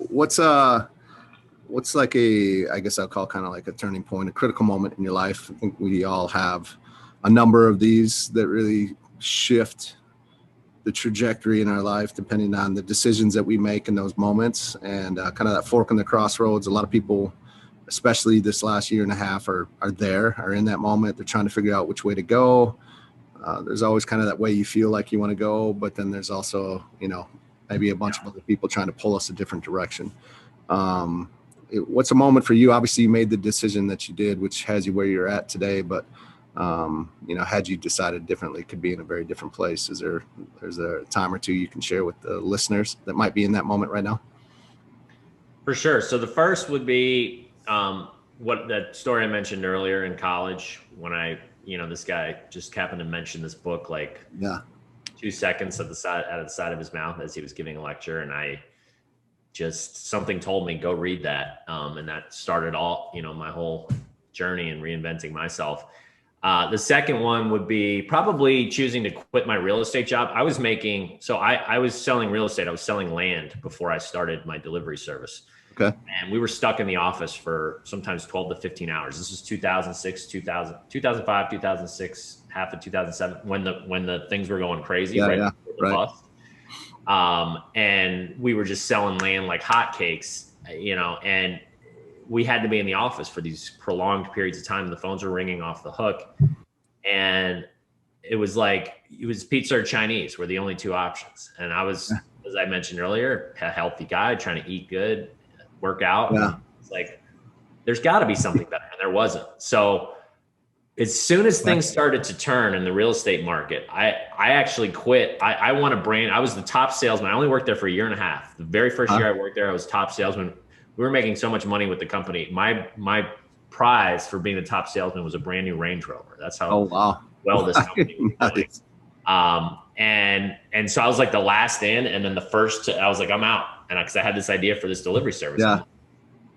what's like I guess I'll call kind of like a turning point, a critical moment in your life? I think we all have a number of these that really shift the trajectory in our life, depending on the decisions that we make in those moments, and kind of that fork in the crossroads. A lot of people, especially this last year and a half, are in that moment. They're trying to figure out which way to go. There's always kind of that way you feel like you want to go, but then there's also, maybe a bunch of other people trying to pull us a different direction. What's a moment for you? Obviously, you made the decision that you did, which has you where you're at today, but had you decided differently, could be in a very different place. There's a time or two you can share with the listeners that might be in that moment right now? For sure. So the first would be what that story I mentioned earlier in college, when this guy just happened to mention this book, 2 seconds out of the side of his mouth as he was giving a lecture. And something told me, go read that. And that started all, my whole journey in reinventing myself. The second one would be probably choosing to quit my real estate job. I was selling real estate. I was selling land before I started my delivery service. Okay. And we were stuck in the office for sometimes 12 to 15 hours. This was 2006, 2005, 2006, half of 2007, when the things were going crazy, before the bust. And we were just selling land like hotcakes, and we had to be in the office for these prolonged periods of time. The phones were ringing off the hook. And it was pizza or Chinese were the only two options. And I was, as I mentioned earlier, a healthy guy trying to eat good, work out. Yeah. It's like, there's got to be something better. And there wasn't. So as soon as things started to turn in the real estate market, I actually quit. I won a brand. I was the top salesman. I only worked there for a year and a half. The very first year I worked there, I was top salesman. We were making so much money with the company. My prize for being the top salesman was a brand new Range Rover. That's how well this company was doing. And so I was like the last in, and then the first I was like, I'm out. And because I had this idea for this delivery service. Yeah.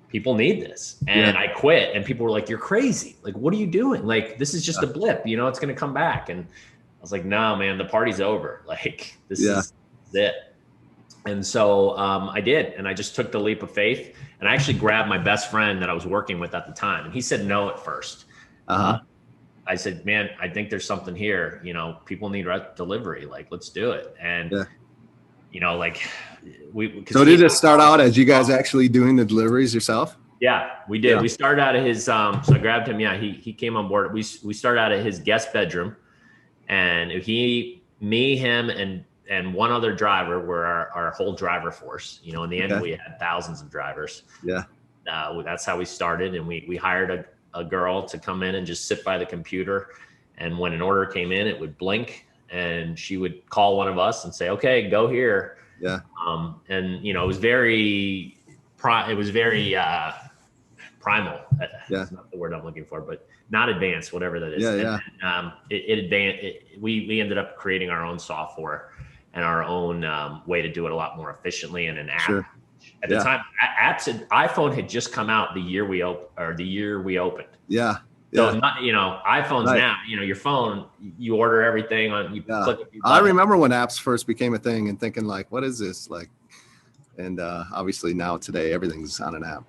People need this. And I quit, and people were like, you're crazy. Like, what are you doing? Like, this is just a blip, it's going to come back. And I was like, no, man, the party's over. Like, this is it. And so I did. And I just took the leap of faith, and I actually grabbed my best friend that I was working with at the time. And he said no at first. I said, man, I think there's something here. People need delivery. Like, let's do it. And, so did it start out as you guys actually doing the deliveries yourself? Yeah, we did. Yeah. We started out of his, so I grabbed him. Yeah, he came on board. We started out of his guest bedroom, and me, him, and one other driver were our whole driver force. In the end, we had thousands of drivers. Yeah. That's how we started. And we hired a girl to come in and just sit by the computer. And when an order came in, it would blink, and she would call one of us and say, okay, go here. Yeah. And it was very primal. That's not the word I'm looking for, but not advanced, whatever that is. Yeah. And, we ended up creating our own software and our own way to do it a lot more efficiently in an app. Sure. At the time, iPhone had just come out the year we opened. Yeah. So iPhones now, your phone, you order everything on. Click a few buttons. I remember when apps first became a thing and thinking like, what is this like? And obviously now today everything's on an app.